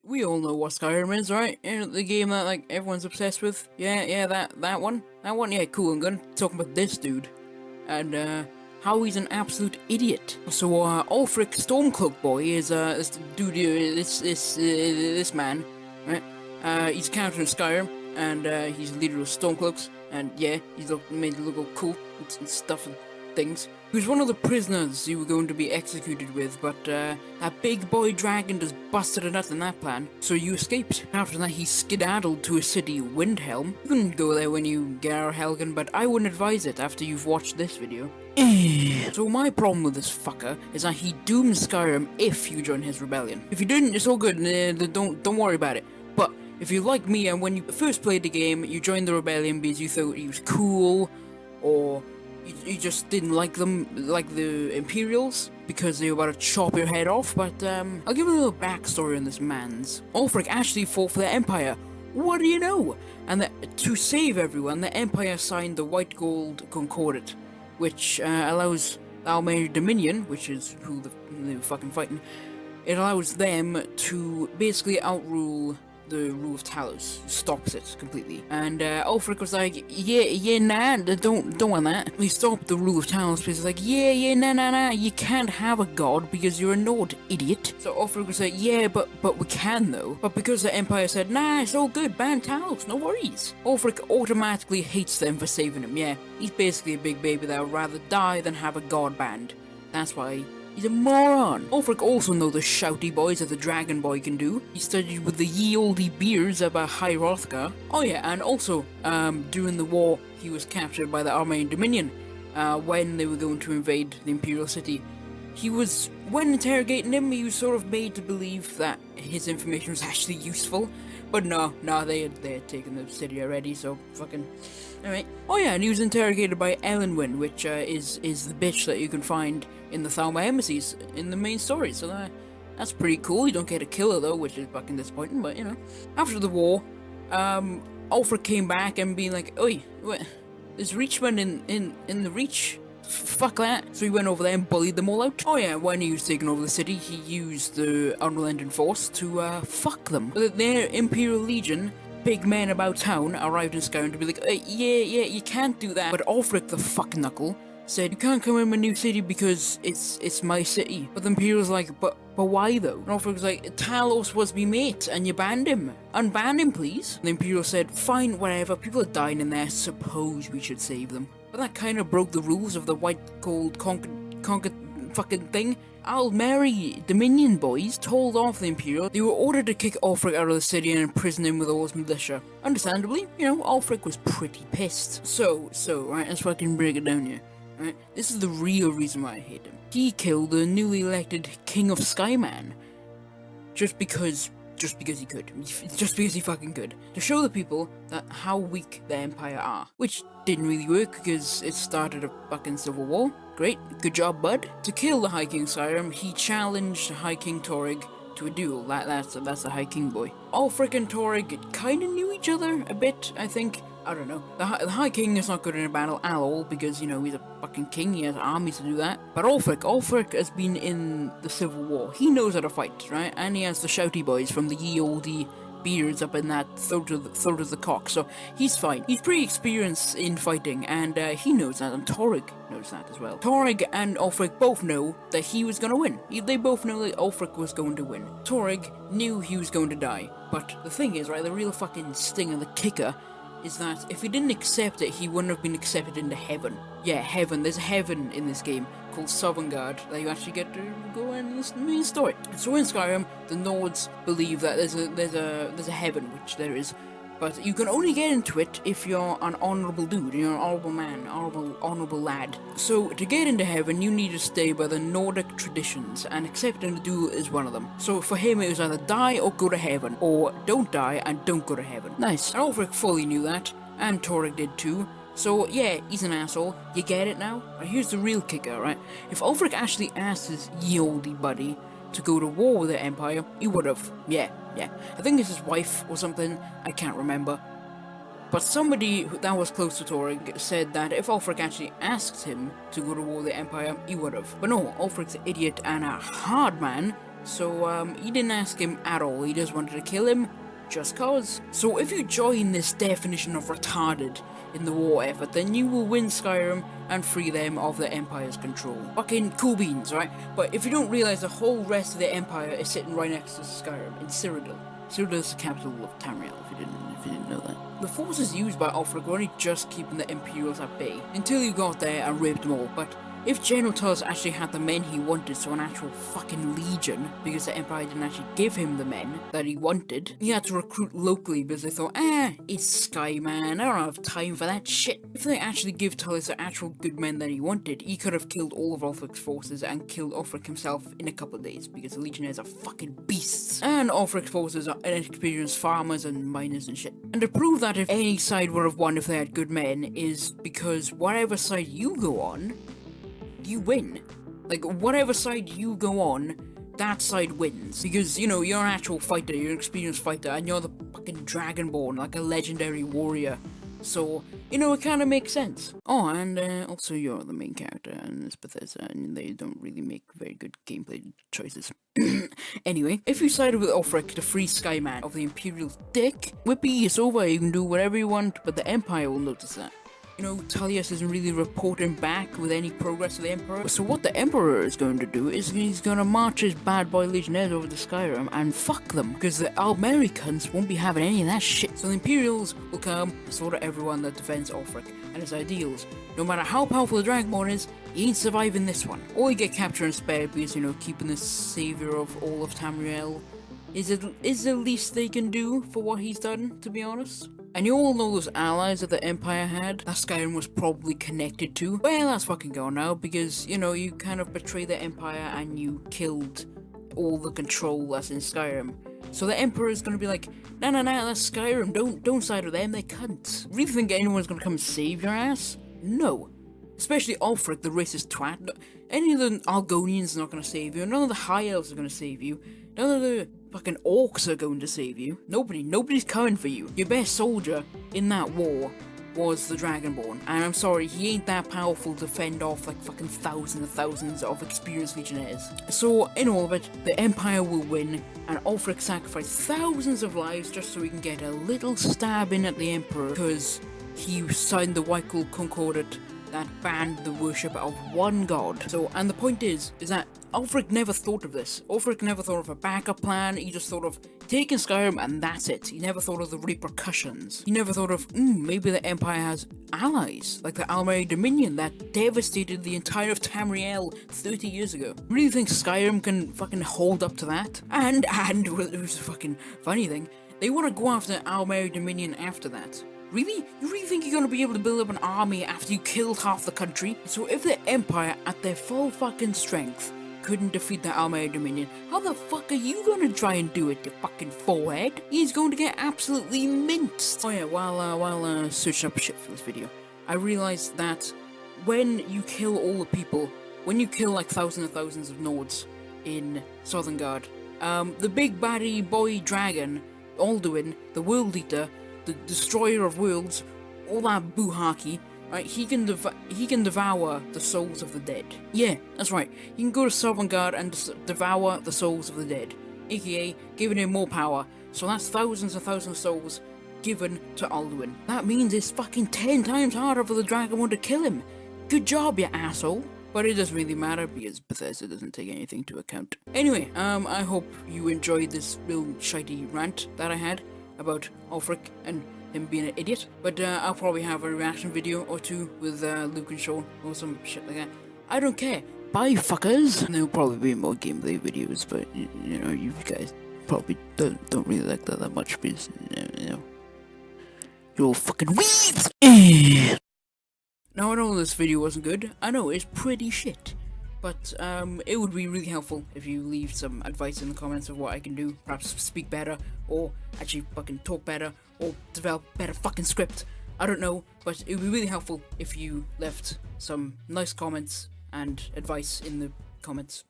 We all know what Skyrim is, right? You know, the game that like everyone's obsessed with. Yeah, that one. That one. Yeah, cool. I'm gonna talk about this dude and how he's an absolute idiot. So Ulfric Stormcloak Boy is this dude, this man, right? He's a character in Skyrim, and he's a leader of Stormcloaks, and yeah, he's made to look all cool and stuff and things. He was one of the prisoners you were going to be executed with, but that big boy dragon just busted a nut in that plan, so you escaped. After that, he skedaddled to a city, Windhelm. You can go there when you get out of Helgen, but I wouldn't advise it after you've watched this video. So my problem with this fucker is that he dooms Skyrim if you join his rebellion. If you didn't, it's all good, don't worry about it. But if you're like me and when you first played the game, you joined the rebellion because you thought he was cool, or you just didn't like them, like the Imperials, because they were about to chop your head off, but I'll give you a little backstory on this man's. Ulfric actually fought for the Empire. What do you know? And that to save everyone, the Empire signed the White Gold Concordat, which allows the Almain Dominion, which is who they were fucking fighting, it allows them to basically outrule the rule of Talos, stops it completely. And Ulfric was like, nah, don't want that. He stopped the rule of Talos because he's like, nah, you can't have a god because you're a Nord, idiot. So Ulfric was like, yeah, but we can though. But because the Empire said, nah, it's all good, ban Talos, no worries. Ulfric automatically hates them for saving him, yeah. He's basically a big baby that would rather die than have a god banned. That's why he's a moron. Ulfric also knows the shouty boys that the Dragon Boy can do. He studied with the ye olde beards of High Hrothgar. Oh yeah, and also, during the war, he was captured by the Armenian Dominion, when they were going to invade the Imperial City. When interrogating him, he was sort of made to believe that his information was actually useful. But no, they had taken the city already, so fucking... Alright. Oh yeah, and he was interrogated by Elenwen, which is the bitch that you can find in the Thalma embassies in the main story, so that's pretty cool. You don't get a killer though, which is fucking disappointing, but you know. After the war, Ulfric came back and being like, oi, there's Reachmen in the Reach? Fuck that. So he went over there and bullied them all out. Oh yeah, when he was taking over the city, he used the Unrelenting Force to fuck them. Their Imperial Legion, big men about town, arrived in Skyrim to be like, yeah, you can't do that. But Ulfric the fuck knuckle said, you can't come in my new city because it's my city. But the Imperial's like, but why though? And Ulfric was like, Talos was me mate, and you banned him. Unban him, please. And the Imperial said, fine, whatever, people are dying in there, suppose we should save them. But that kind of broke the rules of the White Gold conquered fucking thing. Almeri Dominion boys told off the Imperial. They were ordered to kick Ulfric out of the city and imprison him with all his militia. Understandably, you know, Ulfric was pretty pissed. So, right, let's fucking break it down here. Right? This is the real reason why I hate him. He killed the newly elected King of Skyman. Just because he could. Just because he fucking could. To show the people that how weak the Empire are. Which didn't really work because it started a fucking civil war. Great, good job, bud. To kill the High King Skyrim, he challenged High King Torrig to a duel. That's the High King boy. Ulfric and Torrig kinda knew each other a bit, I think. I don't know. The High King is not good in a battle at all because, you know, he's a fucking king, he has armies to do that. But Ulfric has been in the Civil War. He knows how to fight, right? And he has the shouty boys from the ye olde beards up in that throat of the cock, so he's fine. He's pretty experienced in fighting, and he knows that, and Torrig knows that as well. Torrig and Ulfric both know that he was gonna win. They both know that Ulfric was going to win. Torrig knew he was going to die, but the thing is, right, the real fucking sting of the kicker is that if he didn't accept it, he wouldn't have been accepted into heaven. Yeah, heaven. There's heaven in this game called Sovngarde that you actually get to go and listen to the main story. So in Skyrim, the Nords believe that there's a heaven, which there is, but you can only get into it if you're an honourable dude, you're an honourable man, honourable lad. So to get into heaven, you need to stay by the Nordic traditions, and accepting the duel is one of them. So for him, it was either die or go to heaven, or don't die and don't go to heaven. Nice. And Ulfric fully knew that, and Torrig did too. So yeah, he's an asshole. You get it now? Now here's the real kicker, right? If Ulfric actually asked his ye olde buddy to go to war with the Empire, he would have. Yeah. I think it's his wife or something, I can't remember. But somebody that was close to Torrig said that if Ulfric actually asked him to go to war with the Empire, he would have. But no, Ulfric's an idiot and a hard man, So he didn't ask him at all, he just wanted to kill him, just cause. So if you join this definition of retarded in the war effort, then you will win Skyrim and free them of the Empire's control. Fucking cool beans, right? But if you don't realize, the whole rest of the Empire is sitting right next to Skyrim, in Cyrodiil. Cyrodiil is the capital of Tamriel, if you didn't know that. The forces used by Ulfric were only just keeping the Imperials at bay, until you got there and raped them all, but if General Tullus actually had the men he wanted, so an actual fucking legion, because the Empire didn't actually give him the men that he wanted, he had to recruit locally because they thought, it's Sky, man, I don't have time for that shit. If they actually give Tullus the actual good men that he wanted, he could have killed all of Ulfric's forces and killed Ulfric himself in a couple of days, because the Legionnaires are fucking beasts. And Ulfric's forces are inexperienced farmers and miners and shit. And to prove that if any side would have won if they had good men is because whatever side you go on, you win. Like, whatever side you go on, that side wins. Because, you know, you're an actual fighter, you're an experienced fighter, and you're the fucking Dragonborn, like a legendary warrior. So, you know, it kind of makes sense. Oh, and also you're the main character in this Bethesda, and they don't really make very good gameplay choices. Anyway, if you sided with Ulfric, the free Skyman of the Imperial dick, whippy, it's over, you can do whatever you want, but the Empire will notice that. You know, Tullius isn't really reporting back with any progress of the Emperor. So what the Emperor is going to do is he's going to march his bad boy Legionnaires over to Skyrim and fuck them. Because the Almericans won't be having any of that shit. So the Imperials will come and slaughter everyone that defends Ulfric and his ideals. No matter how powerful the Dragonborn is, he ain't surviving this one. Or he get captured and spared because, you know, keeping the savior of all of Tamriel is the least they can do for what he's done, to be honest. And you all know those allies that the Empire had, that Skyrim was probably connected to. Well, that's fucking gone now, because, you know, you kind of betrayed the Empire and you killed all the control that's in Skyrim. So the Emperor is gonna be like, nah, that's Skyrim, don't side with them, they cunts. Really think anyone's gonna come and save your ass? No. Especially Ulfric, the racist twat. Any of the Argonians are not gonna save you, none of the High Elves are gonna save you, none of the fucking orcs are going to save you. Nobody's coming for you. Your best soldier in that war was the Dragonborn, and I'm sorry, he ain't that powerful to fend off like fucking thousands and thousands of experienced legionnaires. So, in all of it, the Empire will win, and Ulfric sacrificed thousands of lives just so he can get a little stab in at the Emperor, because he signed the Whitecool Concordat that banned the worship of one god. So, and the point is that Ulfric never thought of this. Ulfric never thought of a backup plan, he just thought of taking Skyrim and that's it. He never thought of the repercussions. He never thought of, maybe the Empire has allies, like the Almeri Dominion that devastated the entire of Tamriel 30 years ago. Really think Skyrim can fucking hold up to that? And it was a fucking funny thing, they want to go after Almeri Dominion after that. Really? You really think you're gonna be able to build up an army after you killed half the country? So if the Empire, at their full fucking strength, couldn't defeat the Almeri Dominion, how the fuck are you gonna try and do it, you fucking forehead? He's going to get absolutely minced. Oh yeah, while searching up shit for this video, I realized that when you kill all the people, when you kill like thousands and thousands of Nords in Southern the big baddie boy dragon, Alduin, the World Eater, the destroyer of worlds, all that buhaki, right? He can devour the souls of the dead. Yeah, that's right. You can go to Sovngarde and devour the souls of the dead, aka giving him more power. So that's thousands and thousands of souls given to Alduin. That means it's fucking 10 times harder for the Dragonborn to kill him. Good job, you asshole. But it doesn't really matter because Bethesda doesn't take anything into account. Anyway, I hope you enjoyed this little shitey rant that I had about Ulfric and him being an idiot. But I'll probably have a reaction video or two with Luke and Sean or some shit like that. I don't care. Bye, fuckers. And there'll probably be more gameplay videos, but you know, you guys probably don't really like that much because you know, you're all fucking weebs. Now I know this video wasn't good. I know it's pretty shit. But it would be really helpful if you leave some advice in the comments of what I can do. Perhaps speak better, or actually fucking talk better, or develop better fucking script. I don't know, but it would be really helpful if you left some nice comments and advice in the comments.